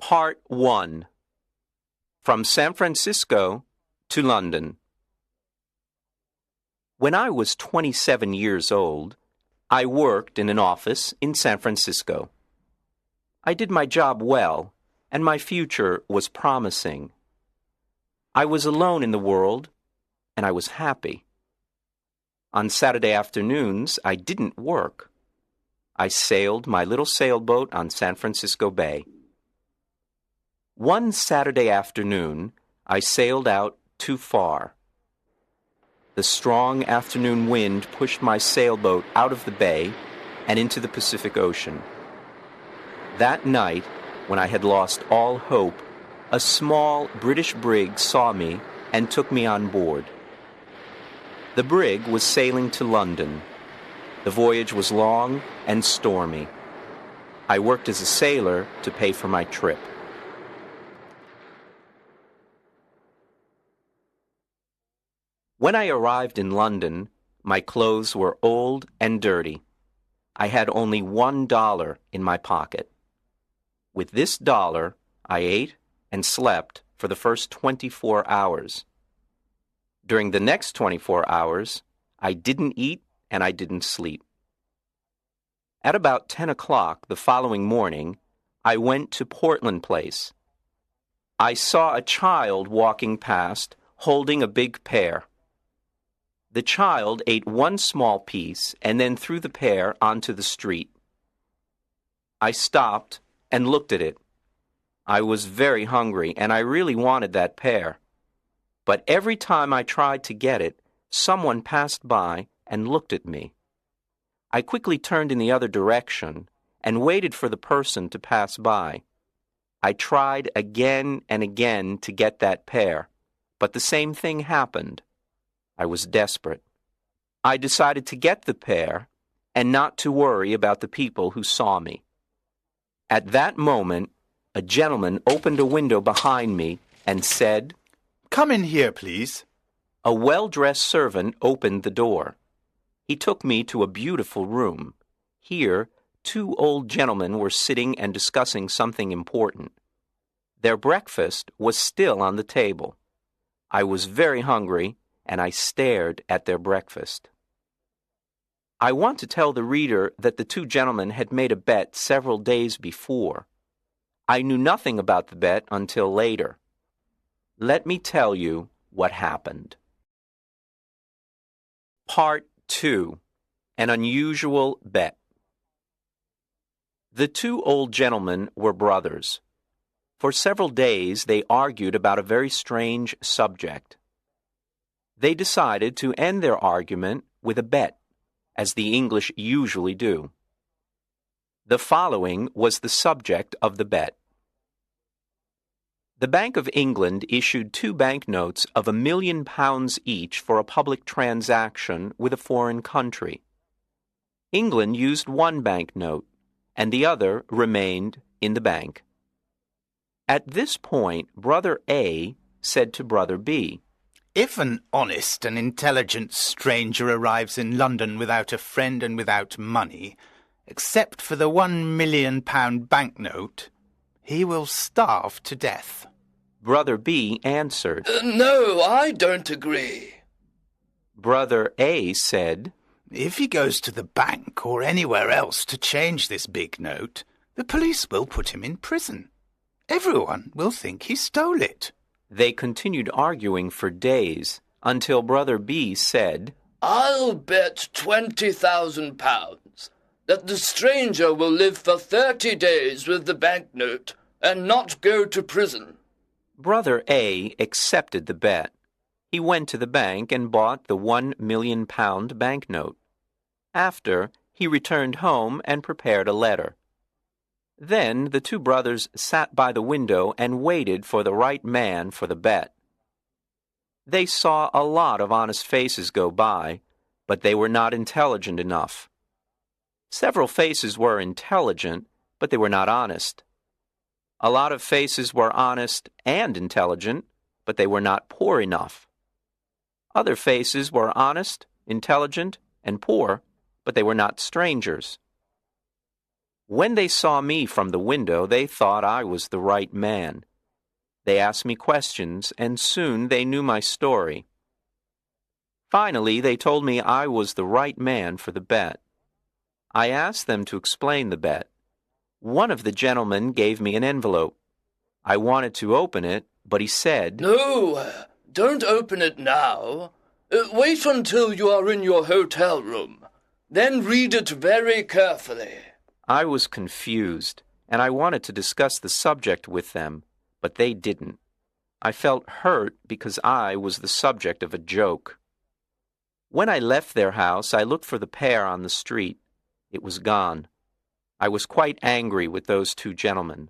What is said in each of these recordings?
Part 1. From San Francisco to London. When I was 27 years old, I worked in an office in San Francisco. I did my job well, and my future was promising. I was alone in the world, and I was happy. On Saturday afternoons, I didn't work. I sailed my little sailboat on San Francisco Bay. One Saturday afternoon, I sailed out too far. The strong afternoon wind pushed my sailboat out of the bay and into the Pacific Ocean. That night, when I had lost all hope, a small British brig saw me and took me on board. The brig was sailing to London. The voyage was long and stormy. I worked as a sailor to pay for my trip. When I arrived in London, my clothes were old and dirty. I had only $1 in my pocket. With this dollar, I ate and slept for the first 24 hours. During the next 24 hours, I didn't eat and I didn't sleep. At about 10 o'clock the following morning, I went to Portland Place. I saw a child walking past holding a big pear. The child ate one small piece and then threw the pear onto the street. I stopped and looked at it. I was very hungry and I really wanted that pear. But every time I tried to get it, someone passed by and looked at me. I quickly turned in the other direction and waited for the person to pass by. I tried again and again to get that pear, but the same thing happened. I was desperate. I decided to get the pear and not to worry about the people who saw me. At that moment, a gentleman opened a window behind me and said, "Come in here, please." A well-dressed servant opened the door. He took me to a beautiful room. Here, two old gentlemen were sitting and discussing something important. Their breakfast was still on the table. I was very hungry, and I stared at their breakfast. I want to tell the reader that the two gentlemen had made a bet several days before. I knew nothing about the bet until later. Let me tell you what happened. Part 2. An Unusual Bet. The two old gentlemen were brothers. For several days they argued about a very strange subject. They decided to end their argument with a bet, as the English usually do. The following was the subject of the bet. The Bank of England issued 2 banknotes of £1 million each for a public transaction with a foreign country. England used one banknote, and the other remained in the bank. At this point, Brother A said to Brother B, "If an honest and intelligent stranger arrives in London without a friend and without money, except for the £1 million banknote, he will starve to death." Brother B answered, No, I don't agree. Brother A said, "If he goes to the bank or anywhere else to change this big note, the police will put him in prison. Everyone will think he stole it." They continued arguing for days until Brother B said, I'll bet £20,000 that the stranger will live for 30 days with the banknote and not go to prison. Brother A accepted the bet. He went to the bank and bought the £1 million banknote. After, he returned home and prepared a letter. Then the two brothers sat by the window and waited for the right man for the bet. They saw a lot of honest faces go by, but they were not intelligent enough. Several faces were intelligent, but they were not honest. A lot of faces were honest and intelligent, but they were not poor enough. Other faces were honest, intelligent, and poor, but they were not strangers. When they saw me from the window, they thought I was the right man. They asked me questions, and soon they knew my story. Finally, they told me I was the right man for the bet. I asked them to explain the bet. One of the gentlemen gave me an envelope. I wanted to open it, but he said, "No, don't open it now. Wait until you are in your hotel room. Then read it very carefully." I was confused, and I wanted to discuss the subject with them, but they didn't. I felt hurt because I was the subject of a joke. When I left their house, I looked for the pair on the street. It was gone. I was quite angry with those two gentlemen.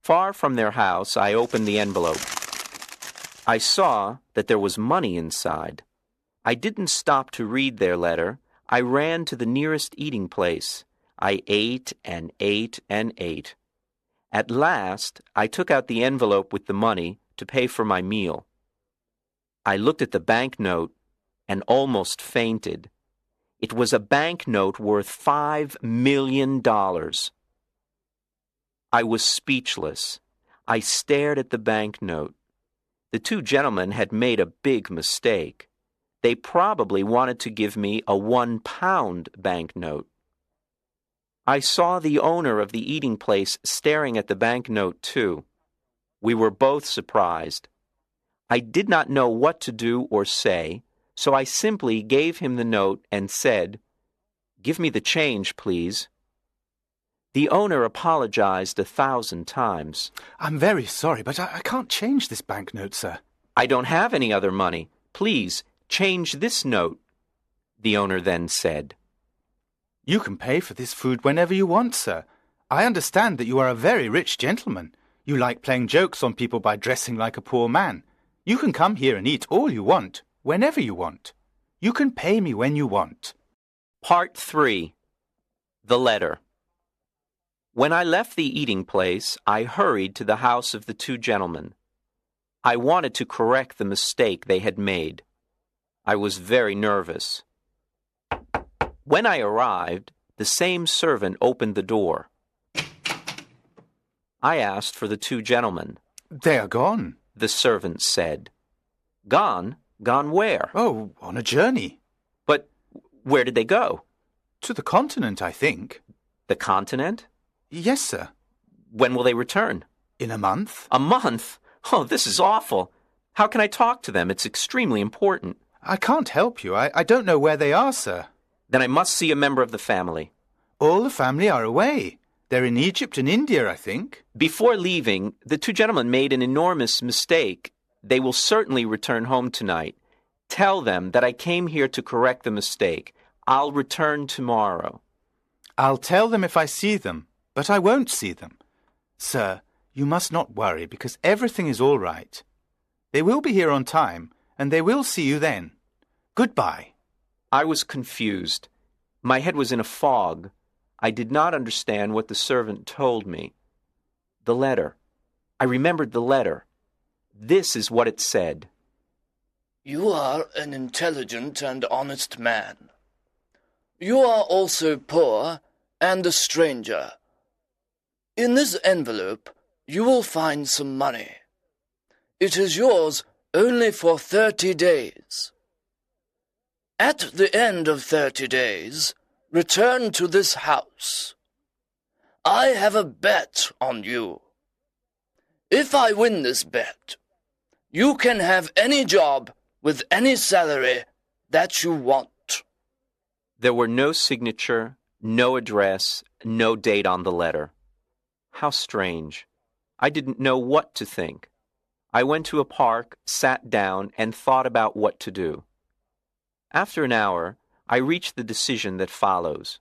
Far from their house, I opened the envelope. I saw that there was money inside. I didn't stop to read their letter. I ran to the nearest eating place. I ate and ate and ate. At last, I took out the envelope with the money to pay for my meal. I looked at the banknote and almost fainted. It was a banknote worth $5 million. I was speechless. I stared at the banknote. The two gentlemen had made a big mistake. They probably wanted to give me a 1-pound banknote. I saw the owner of the eating place staring at the banknote too. We were both surprised. I did not know what to do or say, so I simply gave him the note and said, "Give me the change, please." The owner apologized 1,000 times. "I'm very sorry, but I can't change this banknote, sir." "I don't have any other money. Please, change this note," the owner then said. "You can pay for this food whenever you want, sir. I understand that you are a very rich gentleman. You like playing jokes on people by dressing like a poor man. You can come here and eat all you want, whenever you want. You can pay me when you want." Part 3. The Letter. When I left the eating place, I hurried to the house of the two gentlemen. I wanted to correct the mistake they had made. I was very nervous. When I arrived, the same servant opened the door. I asked for the two gentlemen. "They are gone." The servant said. "Gone? Gone where?" "Oh, on a journey." "But where did they go?" "To the continent, I think." "The continent?" "Yes, sir." "When will they return?" "In a month." "A month? Oh, this is awful. How can I talk to them? It's extremely important." "I can't help you. I don't know where they are, sir." "Then I must see a member of the family." "All the family are away. They're in Egypt and India, I think." Before leaving, the two gentlemen made an enormous mistake. They will certainly return home tonight. Tell them that I came here to correct the mistake. I'll return tomorrow." "I'll tell them if I see them, but I won't see them. Sir, you must not worry, because everything is all right. They will be here on time, and they will see you then. Goodbye." I was confused. My head was in a fog. I did not understand what the servant told me. The letter. I remembered the letter. This is what it said. "You are an intelligent and honest man. You are also poor and a stranger. In this envelope you will find some money. It is yours only for 30 days. At the end of 30 days, return to this house. I have a bet on you. If I win this bet, you can have any job with any salary that you want." There were no signature, no address, no date on the letter. How strange. I didn't know what to think. I went to a park, sat down, and thought about what to do. After an hour, I reached the decision that follows.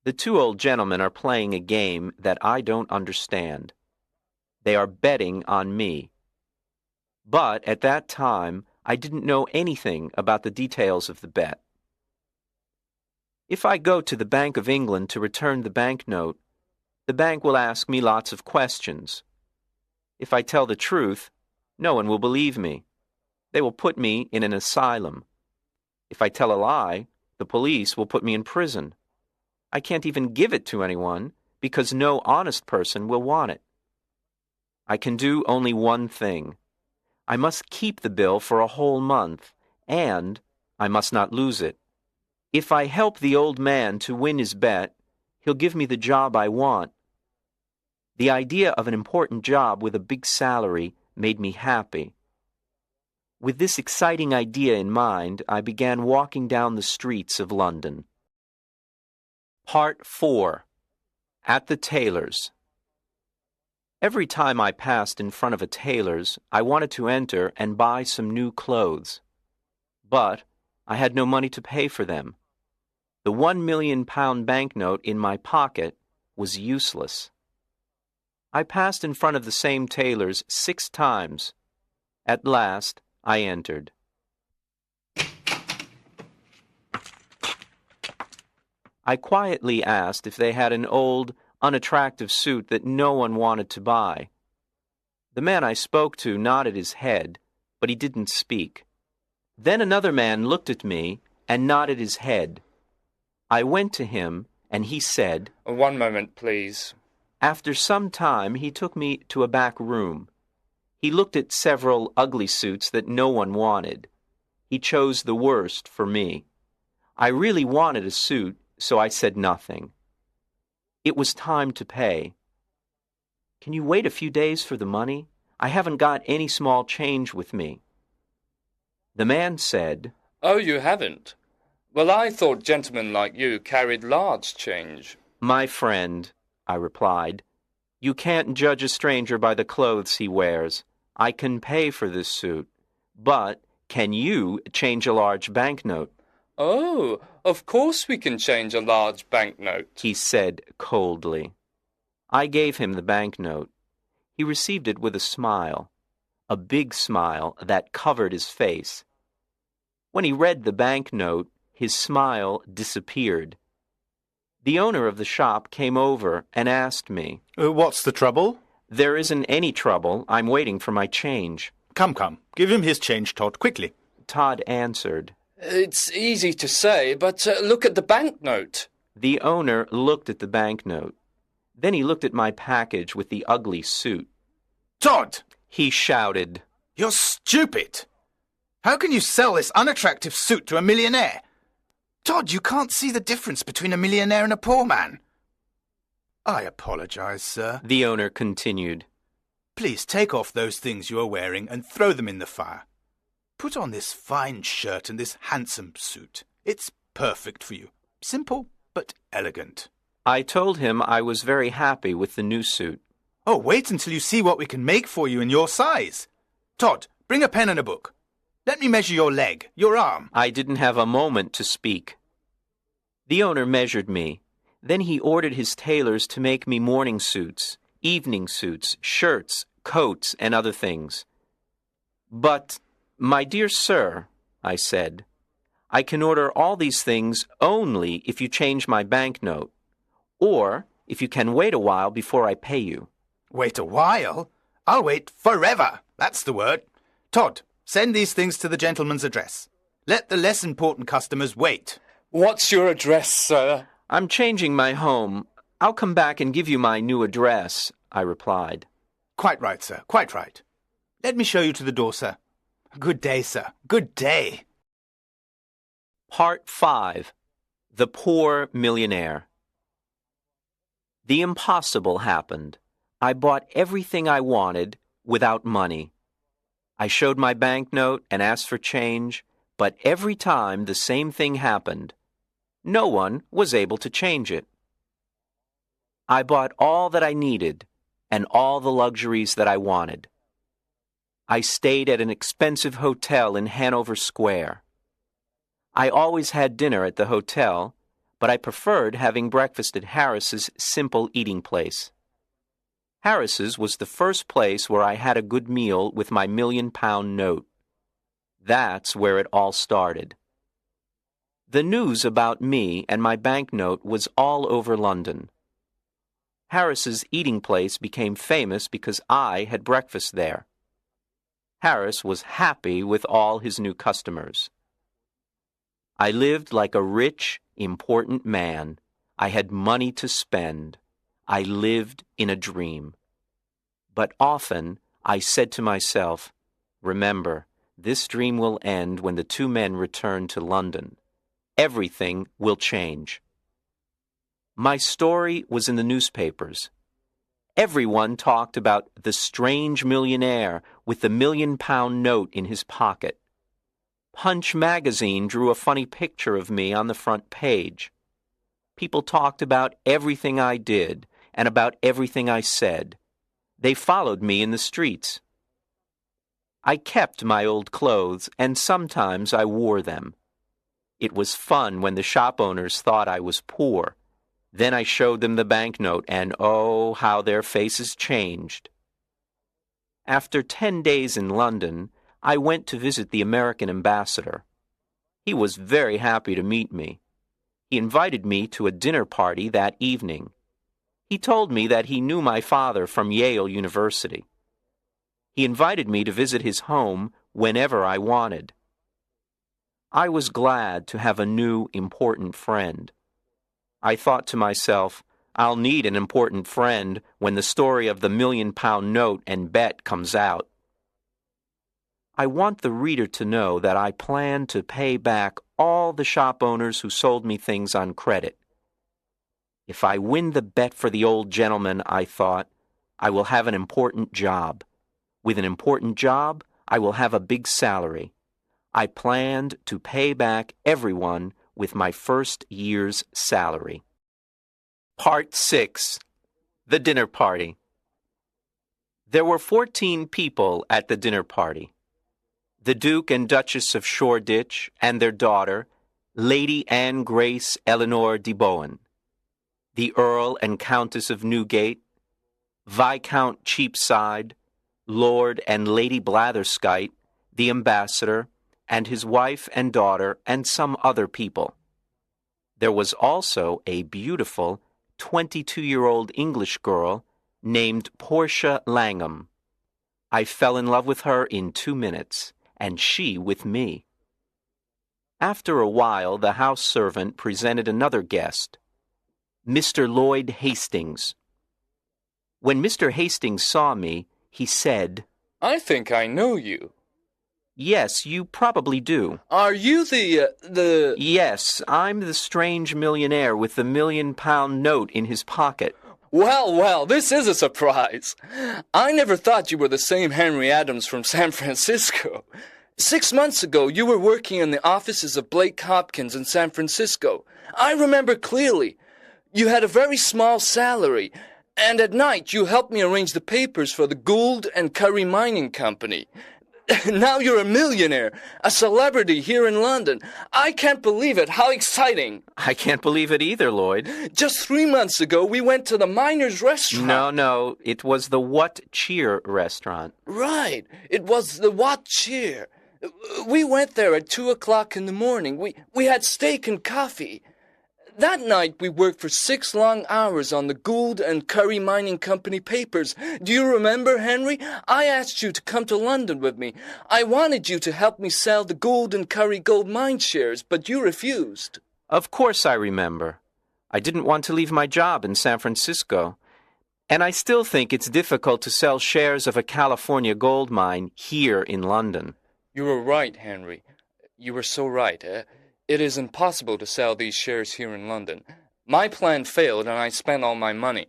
The two old gentlemen are playing a game that I don't understand. They are betting on me. But at that time, I didn't know anything about the details of the bet. If I go to the Bank of England to return the banknote, the bank will ask me lots of questions. If I tell the truth, no one will believe me. They will put me in an asylum. If I tell a lie, the police will put me in prison. I can't even give it to anyone because no honest person will want it. I can do only one thing. I must keep the bill for a whole month, and I must not lose it. If I help the old man to win his bet, he'll give me the job I want. The idea of an important job with a big salary made me happy. With this exciting idea in mind, I began walking down the streets of London. Part 4. At the tailor's. Every time I passed in front of a tailor's, I wanted to enter and buy some new clothes. But I had no money to pay for them. The £1 million banknote in my pocket was useless. I passed in front of the same tailor's 6 times. At last, I entered. I quietly asked if they had an old, unattractive suit that no one wanted to buy. The man I spoke to nodded his head, but he didn't speak. Then another man looked at me and nodded his head. I went to him, and he said, "One moment, please." After some time, he took me to a back room. He looked at several ugly suits that no one wanted. He chose the worst for me. I really wanted a suit, so I said nothing. It was time to pay. "Can you wait a few days for the money? I haven't got any small change with me." The man said, "Oh, you haven't? Well, I thought gentlemen like you carried large change." "My friend," I replied, "you can't judge a stranger by the clothes he wears. I can pay for this suit, but can you change a large banknote?" "Oh, of course we can change a large banknote," he said coldly. I gave him the banknote. He received it with a smile, a big smile that covered his face. When he read the banknote, his smile disappeared. The owner of the shop came over and asked me, What's the trouble? "There isn't any trouble. I'm waiting for my change." Come, give him his change, Todd, quickly. Todd answered. "It's easy to say, but look at the banknote." The owner looked at the banknote. Then he looked at my package with the ugly suit. Todd! He shouted. You're stupid! How can you sell this unattractive suit to a millionaire? Todd, you can't see the difference between a millionaire and a poor man. I apologize, sir. The owner continued. Please take off those things you are wearing and throw them in the fire. Put on this fine shirt and this handsome suit. It's perfect for you. Simple, but elegant. I told him I was very happy with the new suit. Oh, wait until you see what we can make for you in your size. Todd, bring a pen and a book. Let me measure your leg, your arm. I didn't have a moment to speak. The owner measured me. Then he ordered his tailors to make me morning suits, evening suits, shirts, coats, and other things. "But, my dear sir," I said, "I can order all these things only if you change my banknote, or if you can wait a while before I pay you." Wait a while? I'll wait forever. That's the word. Todd, send these things to the gentleman's address. Let the less important customers wait. "What's your address, sir?" "I'm changing my home. I'll come back and give you my new address," I replied. Quite right, sir. Quite right. Let me show you to the door, sir. Good day, sir. Good day. Part 5. The Poor Millionaire. The impossible happened. I bought everything I wanted without money. I showed my banknote and asked for change, but every time the same thing happened. No one was able to change it. I bought all that I needed and all the luxuries that I wanted. I stayed at an expensive hotel in Hanover Square. I always had dinner at the hotel, but I preferred having breakfast at Harris's simple eating place. Harris's was the first place where I had a good meal with my £1 million note. That's where it all started. The news about me and my banknote was all over London. Harris's eating place became famous because I had breakfast there. Harris was happy with all his new customers. I lived like a rich, important man. I had money to spend. I lived in a dream. But often I said to myself, remember, this dream will end when the two men return to London. Everything will change. My story was in the newspapers. Everyone talked about the strange millionaire with the £1,000,000 note in his pocket. Punch magazine drew a funny picture of me on the front page. People talked about everything I did and about everything I said. They followed me in the streets. I kept my old clothes, and sometimes I wore them. It was fun when the shop owners thought I was poor. Then I showed them the banknote, and oh, how their faces changed. After 10 days in London, I went to visit the American ambassador. He was very happy to meet me. He invited me to a dinner party that evening. He told me that he knew my father from Yale University. He invited me to visit his home whenever I wanted. I was glad to have a new, important friend. I thought to myself, I'll need an important friend when the story of the £1,000,000 note and bet comes out. I want the reader to know that I plan to pay back all the shop owners who sold me things on credit. If I win the bet for the old gentleman, I thought, I will have an important job. With an important job, I will have a big salary. I planned to pay back everyone with my first year's salary. Part 6. The Dinner Party. There were 14 people at the dinner party. The Duke and Duchess of Shoreditch and their daughter, Lady Anne Grace Eleanor de Bohun, the Earl and Countess of Newgate, Viscount Cheapside, Lord and Lady Blatherskite, the ambassador, and his wife and daughter, and some other people. There was also a beautiful 22-year-old English girl named Portia Langham. I fell in love with her in 2 minutes, and she with me. After a while, the house servant presented another guest, Mr. Lloyd Hastings. When Mr. Hastings saw me, he said, I think I know you. Yes, you probably do. Are you the... Yes, I'm the strange millionaire with the £1,000,000 note in his pocket. Well, this is a surprise. I never thought you were the same Henry Adams from San Francisco. 6 months ago, you were working in the offices of Blake Hopkins in San Francisco. I remember clearly. You had a very small salary, and at night you helped me arrange the papers for the Gould and Curry Mining Company. Now you're a millionaire, a celebrity here in London. I can't believe it. How exciting. I can't believe it either, Lloyd. Just 3 months ago, we went to the Miners' Restaurant. No, it was the What Cheer restaurant. Right. It was the What Cheer. We went there at 2 o'clock in the morning. We had steak and coffee. That night, we worked for 6 long hours on the Gould and Curry Mining Company papers. Do you remember, Henry? I asked you to come to London with me. I wanted you to help me sell the Gould and Curry gold mine shares, but you refused. Of course I remember. I didn't want to leave my job in San Francisco. And I still think it's difficult to sell shares of a California gold mine here in London. You were right, Henry. You were so right, It is impossible to sell these shares here in London. My plan failed and I spent all my money.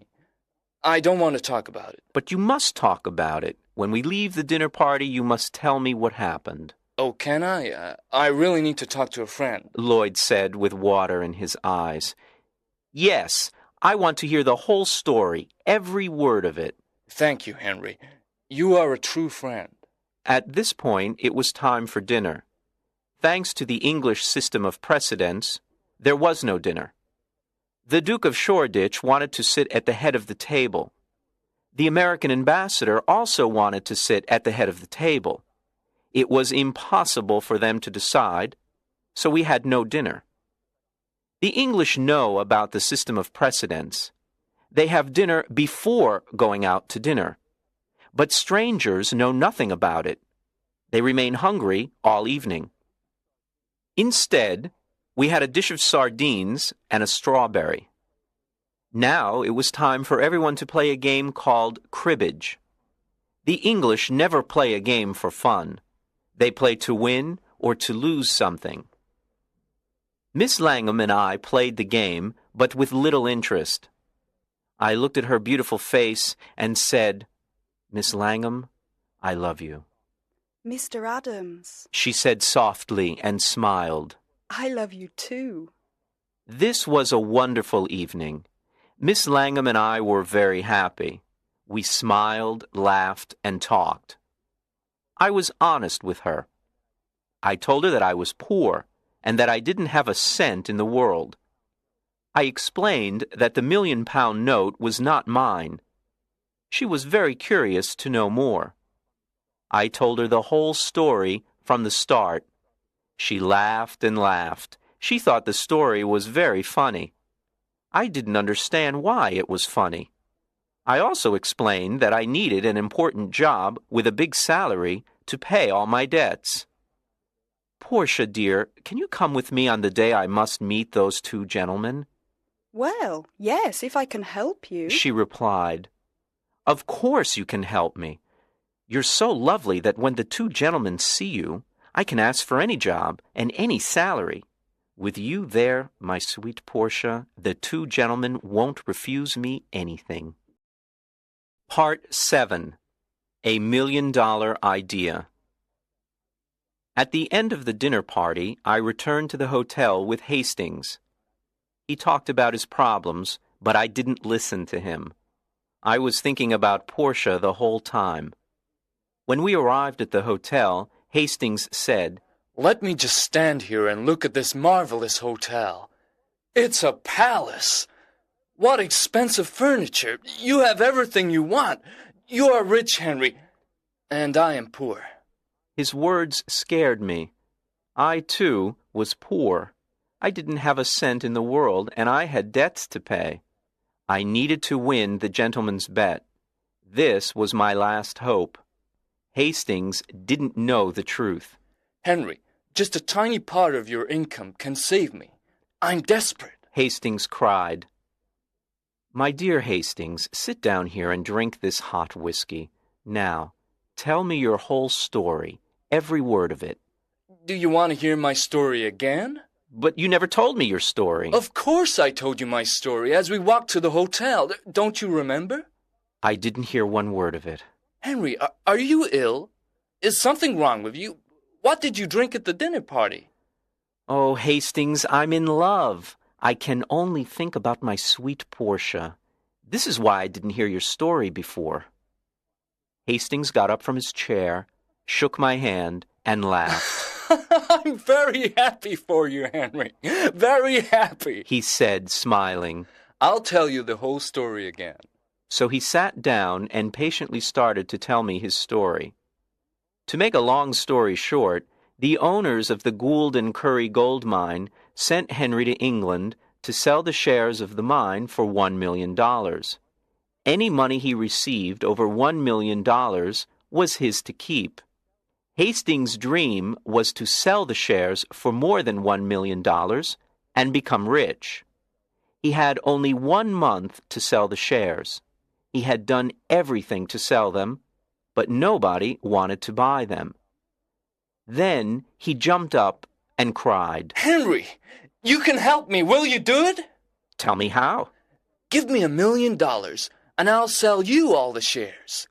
I don't want to talk about it. But you must talk about it. When we leave the dinner party, you must tell me what happened. Oh, can I? I really need to talk to a friend. Lloyd said with water in his eyes. Yes, I want to hear the whole story, every word of it. Thank you, Henry. You are a true friend. At this point, it was time for dinner. Thanks to the English system of precedence, there was no dinner. The Duke of Shoreditch wanted to sit at the head of the table. The American ambassador also wanted to sit at the head of the table. It was impossible for them to decide, so we had no dinner. The English know about the system of precedence. They have dinner before going out to dinner. But strangers know nothing about it. They remain hungry all evening. Instead, we had a dish of sardines and a strawberry. Now it was time for everyone to play a game called cribbage. The English never play a game for fun. They play to win or to lose something. Miss Langham and I played the game, but with little interest. I looked at her beautiful face and said, "Miss Langham, I love you." Mr. Adams, She said softly and smiled. I love you too. This was a wonderful evening. Miss Langham and I were very happy. We smiled, laughed, and talked. I was honest with her. I told her that I was poor and that I didn't have a cent in the world. I explained that the £1,000,000 note was not mine. She was very curious to know more. I told her the whole story from the start. She laughed and laughed. She thought the story was very funny. I didn't understand why it was funny. I also explained that I needed an important job with a big salary to pay all my debts. "Portia, dear, can you come with me on the day I must meet those two gentlemen?" Well, yes, if I can help you. She replied. "Of course you can help me. You're so lovely that when the two gentlemen see you, I can ask for any job and any salary. With you there, my sweet Portia, the two gentlemen won't refuse me anything." Part 7. A $1,000,000 Idea. At the end of the dinner party, I returned to the hotel with Hastings. He talked about his problems, but I didn't listen to him. I was thinking about Portia the whole time. When we arrived at the hotel, Hastings said, Let me just stand here and look at this marvelous hotel. It's a palace. What expensive furniture. You have everything you want. You are rich, Henry, and I am poor. His words scared me. I, too, was poor. I didn't have a cent in the world, and I had debts to pay. I needed to win the gentleman's bet. This was my last hope. Hastings didn't know the truth. Henry, just a tiny part of your income can save me. I'm desperate. Hastings cried. "My dear Hastings, sit down here and drink this hot whiskey. Now, tell me your whole story, every word of it." Do you want to hear my story again? "But you never told me your story." Of course I told you my story as we walked to the hotel. Don't you remember? I didn't hear one word of it. Henry, are you ill? Is something wrong with you? What did you drink at the dinner party? "Oh, Hastings, I'm in love. I can only think about my sweet Portia. This is why I didn't hear your story before." Hastings got up from his chair, shook my hand, and laughed. I'm very happy for you, Henry. Very happy, He said, smiling. I'll tell you the whole story again. So he sat down and patiently started to tell me his story. To make a long story short, the owners of the Gould and Curry gold mine sent Henry to England to sell the shares of the mine for $1 million. Any money he received over $1 million was his to keep. Hastings' dream was to sell the shares for more than $1 million and become rich. He had only 1 month to sell the shares. He had done everything to sell them, but nobody wanted to buy them. Then he jumped up and cried, Henry, you can help me. Will you do it? "Tell me how." Give me $1 million, and I'll sell you all the shares.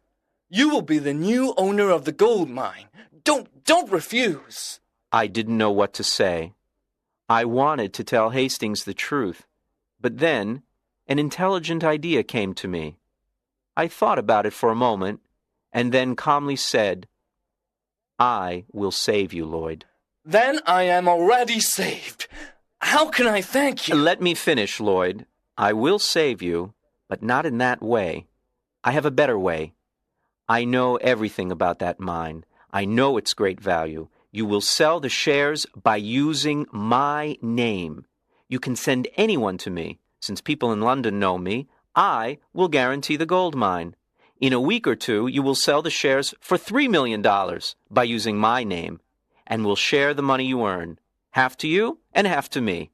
You will be the new owner of the gold mine. Don't refuse. I didn't know what to say. I wanted to tell Hastings the truth, but then an intelligent idea came to me. I thought about it for a moment, and then calmly said, "I will save you, Lloyd." Then I am already saved. How can I thank you? Let me finish, Lloyd. I will save you, but not in that way. I have a better way. I know everything about that mine. I know its great value. You will sell the shares by using my name. You can send anyone to me. Since people in London know me, I will guarantee the gold mine. In a week or two, you will sell the shares for $3 million by using my name, and will share the money you earn, half to you and half to me.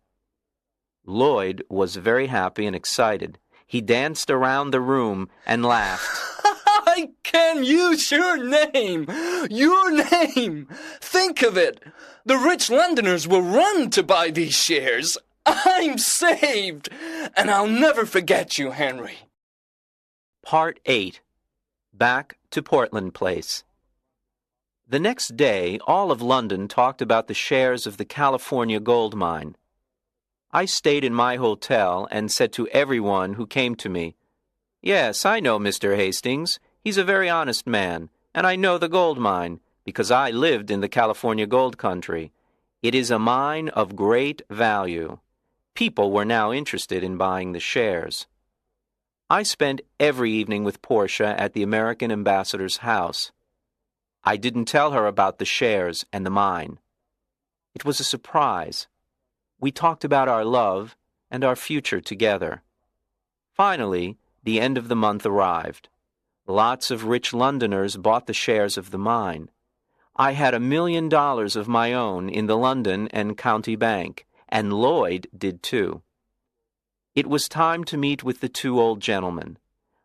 Lloyd was very happy and excited. He danced around the room and laughed. I can use your name! Your name! Think of it! The rich Londoners will run to buy these shares. I'm saved! And I'll never forget you, Henry. Part 8. Back to Portland Place. The next day, all of London talked about the shares of the California gold mine. I stayed in my hotel and said to everyone who came to me, "Yes, I know Mr. Hastings. He's a very honest man, and I know the gold mine, because I lived in the California gold country. It is a mine of great value." People were now interested in buying the shares. I spent every evening with Portia at the American ambassador's house. I didn't tell her about the shares and the mine. It was a surprise. We talked about our love and our future together. Finally, the end of the month arrived. Lots of rich Londoners bought the shares of the mine. I had $1 million of my own in the London and County Bank, and Lloyd did too. It was time to meet with the two old gentlemen.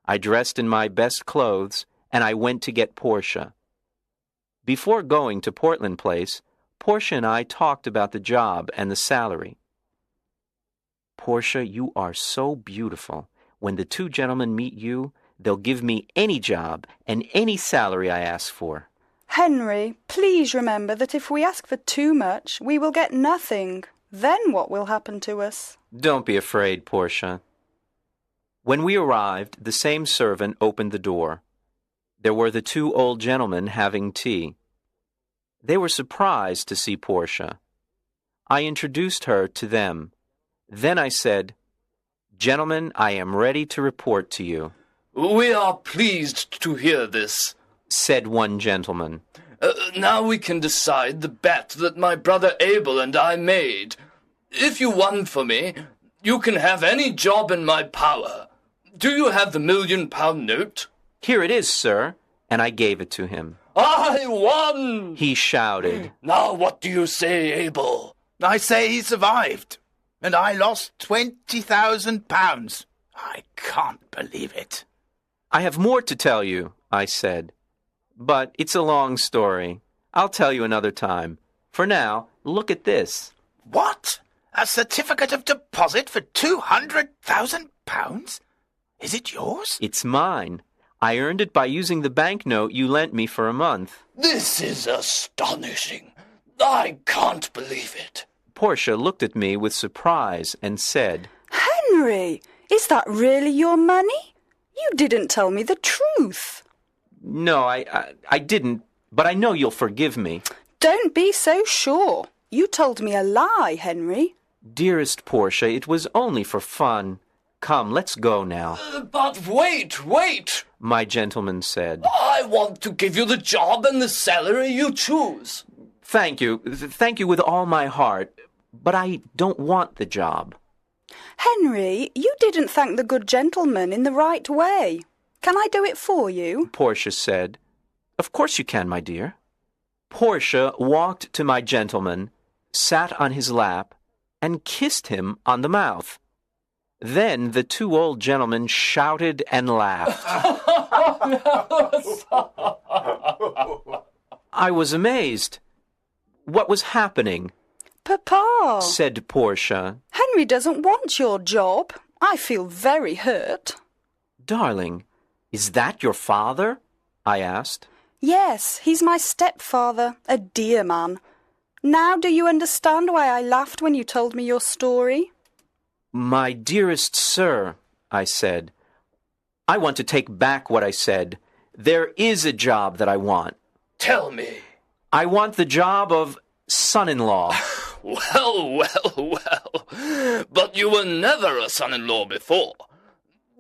I dressed in my best clothes, and I went to get Portia. Before going to Portland Place, Portia and I talked about the job and the salary. "Portia, you are so beautiful. When the two gentlemen meet you, they'll give me any job and any salary I ask for." Henry, please remember that if we ask for too much, we will get nothing. Then what will happen to us? Don't be afraid, Portia. When we arrived, the same servant opened the door. There were the two old gentlemen having tea. They were surprised to see Portia. I introduced her to them. Then I said, "Gentlemen, I am ready to report to you," We are pleased to hear this. said one gentleman. Now we can decide the bet that my brother Abel and I made. If you won for me, you can have any job in my power. Do you have the £1 million note? "Here it is, sir," and I gave it to him. I won! He shouted. Now what do you say, Abel? I say he survived, and I lost £20,000. I can't believe it. "I have more to tell you," I said. "But it's a long story. I'll tell you another time. For now, look at this." What? A certificate of deposit for £200,000? Is it yours? "It's mine. I earned it by using the banknote you lent me for a month." This is astonishing. I can't believe it. Portia looked at me with surprise and said, Henry, is that really your money? You didn't tell me the truth. "No, I didn't, but I know you'll forgive me." Don't be so sure. You told me a lie, Henry. "Dearest Portia, it was only for fun. Come, let's go now," But wait! my gentleman said. I want to give you the job and the salary you choose. Thank you with all my heart, but I don't want the job." Henry, you didn't thank the good gentleman in the right way. Can I do it for you? Portia said. "Of course you can, my dear." Portia walked to my gentleman, sat on his lap, and kissed him on the mouth. Then the two old gentlemen shouted and laughed. I was amazed. What was happening? Papa, Said Portia. Henry doesn't want your job. I feel very hurt. "Darling, is that your father?" I asked. Yes, he's my stepfather, a dear man. Now do you understand why I laughed when you told me your story? "My dearest sir," I said, "I want to take back what I said. There is a job that I want. Tell me. I want the job of son-in-law." Well. But you were never a son-in-law before.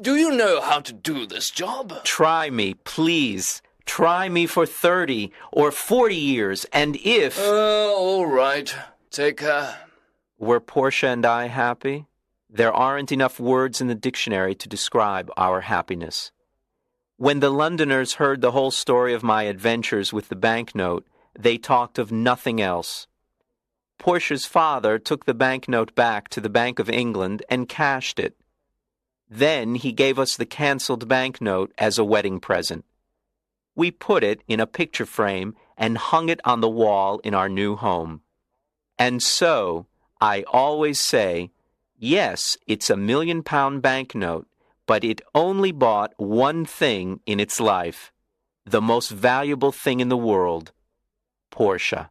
Do you know how to do this job? "Try me, please. Try me for 30 or 40 years, and if—" All right. Take her. Were Portia and I happy? There aren't enough words in the dictionary to describe our happiness. When the Londoners heard the whole story of my adventures with the banknote, they talked of nothing else. Portia's father took the banknote back to the Bank of England and cashed it. Then he gave us the canceled banknote as a wedding present. We put it in a picture frame and hung it on the wall in our new home. And so, I always say, yes, it's £1 million banknote, but it only bought one thing in its life, the most valuable thing in the world, Portia.